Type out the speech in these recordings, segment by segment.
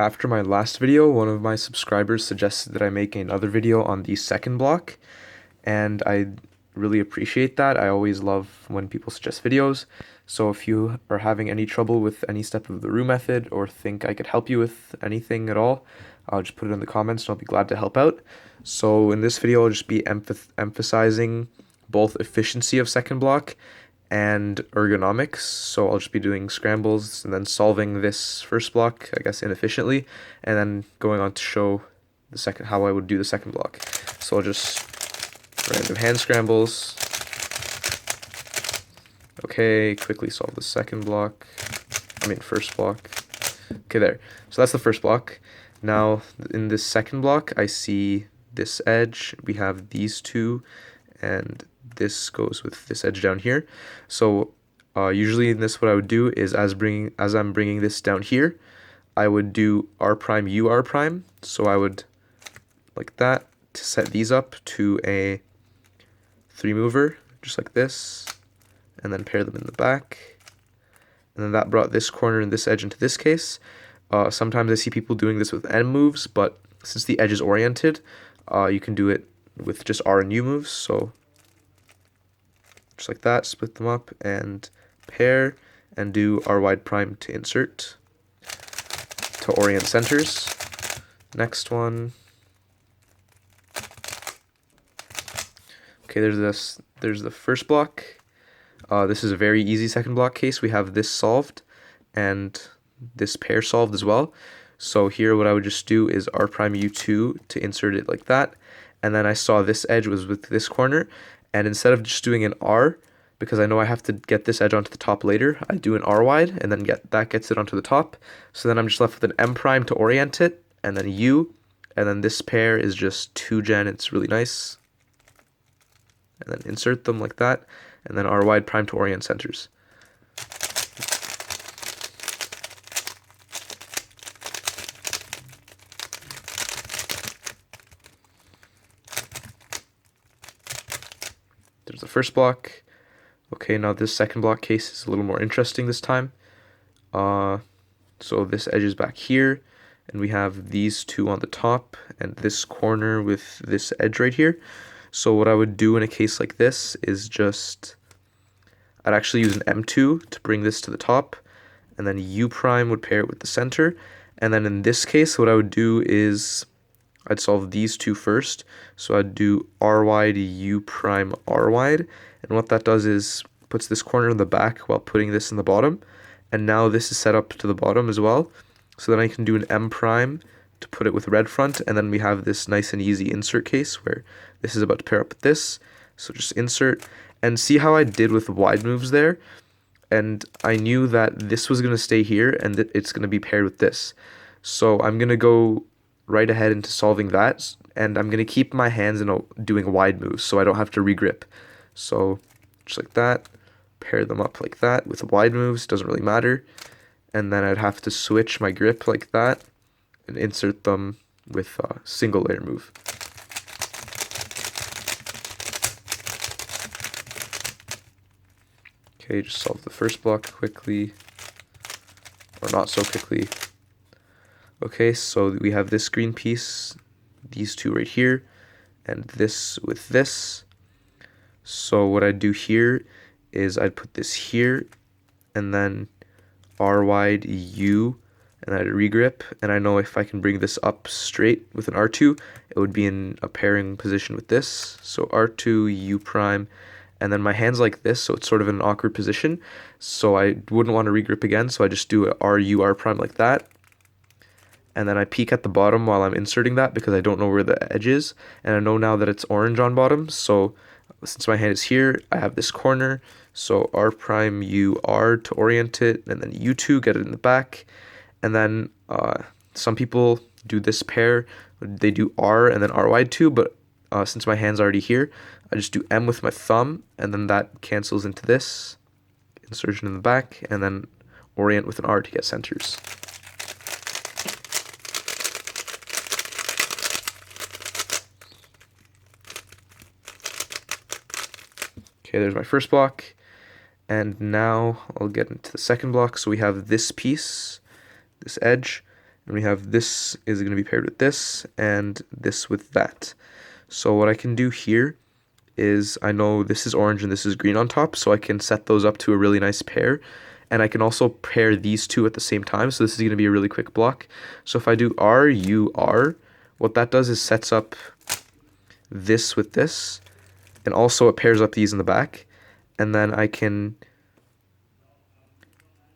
After my last video, one of my subscribers suggested that I make another video on the second block, and I really appreciate that. I always love when people suggest videos, so if you are having any trouble with any step of the Roux method or think I could help you with anything at all, I'll just put it in the comments and I'll be glad to help out. So in this video, I'll just be emphasizing both efficiency of second block and ergonomics. So I'll just be doing scrambles and then solving this first block, I guess, inefficiently, and then going on to show the second how I would do the second block. So I'll just random hand scrambles. Okay, quickly solve the second block. First block. Okay, there. So that's the first block. Now, in this second block, I see this edge. We have these two, and this goes with this edge down here. So usually in this, what I would do is as I'm bringing this down here, I would do R prime U R prime. So I would like that to set these up to a 3-mover, just like this, and then pair them in the back. And then that brought this corner and this edge into this case. Sometimes I see people doing this with M moves, but since the edge is oriented, you can do it with just R and U moves. So just like that, split them up and pair and do R wide prime to insert to orient centers. Next one. Okay, there's the first block. This is a very easy second block case. We have this solved and this pair solved as well. So here what I would just do is R prime U2 to insert it like that. And then I saw this edge was with this corner. And instead of just doing an R, because I know I have to get this edge onto the top later, I do an R wide and then that gets it onto the top. So then I'm just left with an M prime to orient it, and then U, and then this pair is just 2gen. It's really nice. And then insert them like that, and then R wide prime to orient centers. There's the first block. Okay, now this second block case is a little more interesting this time. So this edge is back here, and we have these two on the top, and this corner with this edge right here. So what I would do in a case like this is I'd actually use an M2 to bring this to the top, and then U prime would pair it with the center. And then in this case, what I would do is I'd solve these two first. So I'd do R wide, U prime, R wide. And what that does is puts this corner in the back while putting this in the bottom. And now this is set up to the bottom as well. So then I can do an M prime to put it with red front. And then we have this nice and easy insert case where this is about to pair up with this. So just insert. And see how I did with wide moves there? And I knew that this was going to stay here and that it's going to be paired with this. So I'm going to go right ahead into solving that, and I'm going to keep my hands doing wide moves so I don't have to regrip. So just like that, pair them up like that with wide moves, doesn't really matter. And then I'd have to switch my grip like that and insert them with a single layer move. Okay, just solve the first block quickly, or not so quickly. Okay, so we have this green piece, these two right here, and this with this. So what I'd do here is I'd put this here, and then R wide U, and I'd regrip. And I know if I can bring this up straight with an R2, it would be in a pairing position with this. So R2, U prime, and then my hand's like this, so it's sort of in an awkward position. So I wouldn't want to regrip again, so I just do a R, U, R prime like that. And then I peek at the bottom while I'm inserting that because I don't know where the edge is. And I know now that it's orange on bottom. So since my hand is here, I have this corner. So R prime U R to orient it, and then U2, get it in the back. And then some people do this pair. They do R and then R wide 2, but since my hand's already here, I just do M with my thumb, and then that cancels into this. Insertion in the back, and then orient with an R to get centers. Okay, there's my first block, and now I'll get into the second block. So we have this piece, this edge, and we have this is going to be paired with this, and this with that. So what I can do here is, I know this is orange and this is green on top, so I can set those up to a really nice pair. And I can also pair these two at the same time, so this is going to be a really quick block. So if I do R, U, R, what that does is sets up this with this, and also it pairs up these in the back. And then I can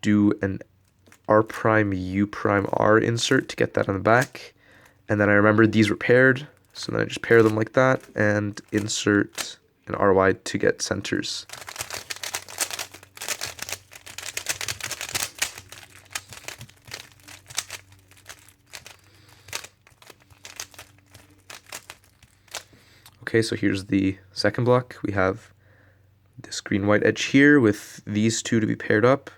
do an R prime, U prime, R insert to get that on the back. And then I remembered these were paired, so then I just pair them like that and insert an RY to get centers. Okay, so here's the second block. We have this green-white edge here with these two to be paired up,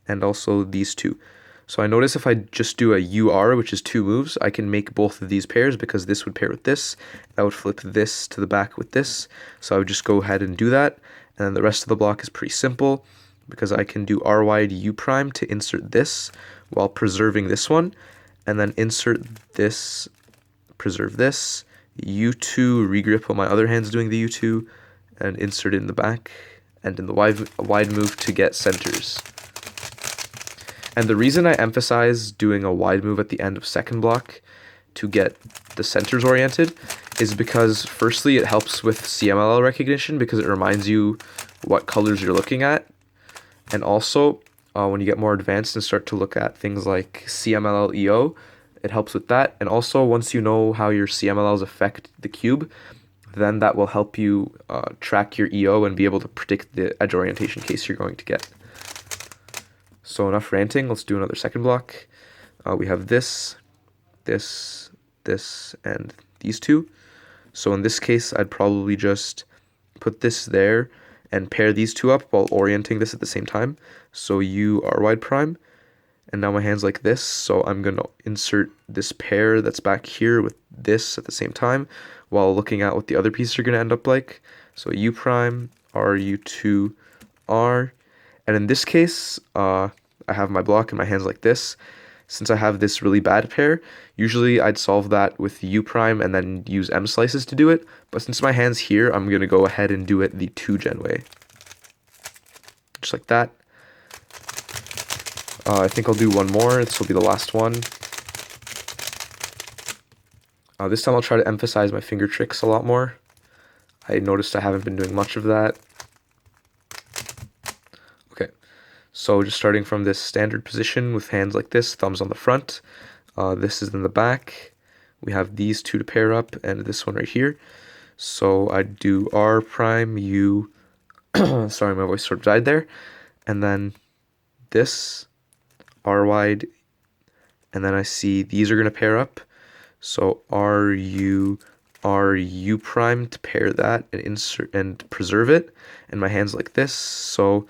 and also these two. So I notice if I just do a UR, which is two moves, I can make both of these pairs because this would pair with this. I would flip this to the back with this. So I would just go ahead and do that. And then the rest of the block is pretty simple because I can do RY to U prime to insert this while preserving this one. And then insert this, preserve this, U2, regrip while my other hand's doing the U2, and insert it in the back and in the wide move to get centers. And the reason I emphasize doing a wide move at the end of second block to get the centers oriented is because firstly it helps with CMLL recognition because it reminds you what colors you're looking at, and also when you get more advanced and start to look at things like CMLL EO, it helps with that. And also once you know how your CMLLs affect the cube, then that will help you track your EO and be able to predict the edge orientation case you're going to get. So enough ranting, let's do another second block. We have this, this, this, and these two. So in this case, I'd probably just put this there and pair these two up while orienting this at the same time. So U R wide prime, and now my hand's like this, so I'm going to insert this pair that's back here with this at the same time while looking at what the other pieces are going to end up like. So U prime, R, U2, R, and in this case, I have my block and my hand's like this. Since I have this really bad pair, usually I'd solve that with U prime and then use M slices to do it, but since my hand's here, I'm going to go ahead and do it the 2-gen way. Just like that. I think I'll do one more. This will be the last one. This time I'll try to emphasize my finger tricks a lot more. I noticed I haven't been doing much of that. Okay, so just starting from this standard position with hands like this, thumbs on the front. This is in the back. We have these two to pair up and this one right here. So I'd do R prime, U, sorry, my voice sort of died there. And then this, R wide, and then I see these are going to pair up. So R, U prime to pair that and insert and preserve it. And my hand's like this. So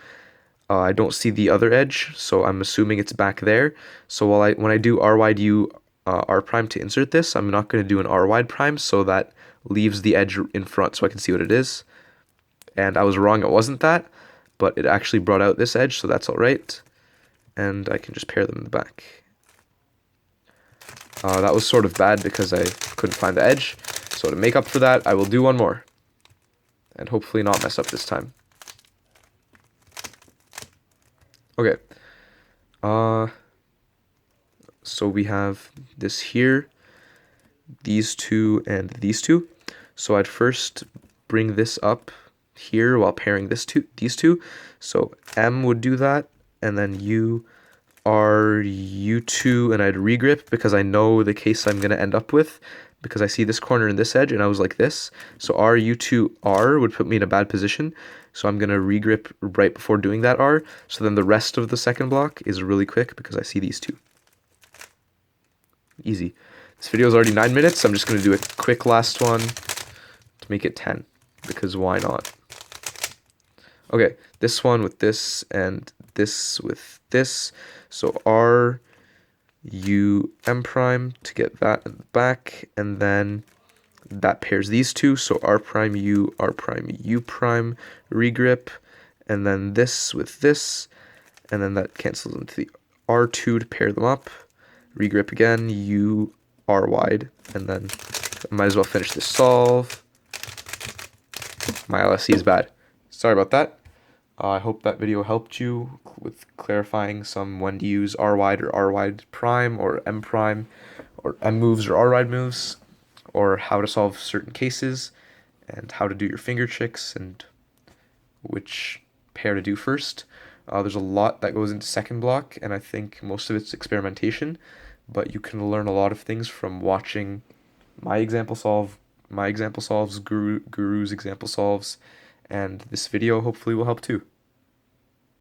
I don't see the other edge, so I'm assuming it's back there. So when I do R wide U R prime to insert this, I'm not going to do an R wide prime, so that leaves the edge in front so I can see what it is. And I was wrong, it wasn't that, but it actually brought out this edge, so that's all right. And I can just pair them in the back. That was sort of bad because I couldn't find the edge. So to make up for that, I will do one more. And hopefully not mess up this time. Okay. So we have this here, these two, and these two. So I'd first bring this up here while pairing these two. So M would do that, and then U, R, U2, and I'd regrip because I know the case I'm going to end up with because I see this corner and this edge, and I was like this. So R, U2, R would put me in a bad position. So I'm going to regrip right before doing that R. So then the rest of the second block is really quick because I see these two. Easy. This video is already 9 minutes. I'm just going to do a quick last one to make it 10 because why not? Okay, this one with this and this with this. So R, U, M prime to get that in the back, and then that pairs these two. So R prime, U prime, regrip, and then this with this, and then that cancels into the R2 to pair them up. regrip again, U R wide, and then I might as well finish this solve. My LSC is bad. Sorry about that. I hope that video helped you with clarifying some when to use R wide or R wide prime or M moves or R wide moves, or how to solve certain cases, and how to do your finger tricks and which pair to do first. There's a lot that goes into second block, and I think most of it's experimentation, but you can learn a lot of things from watching my example solves, Guru's example solves, and this video hopefully will help too.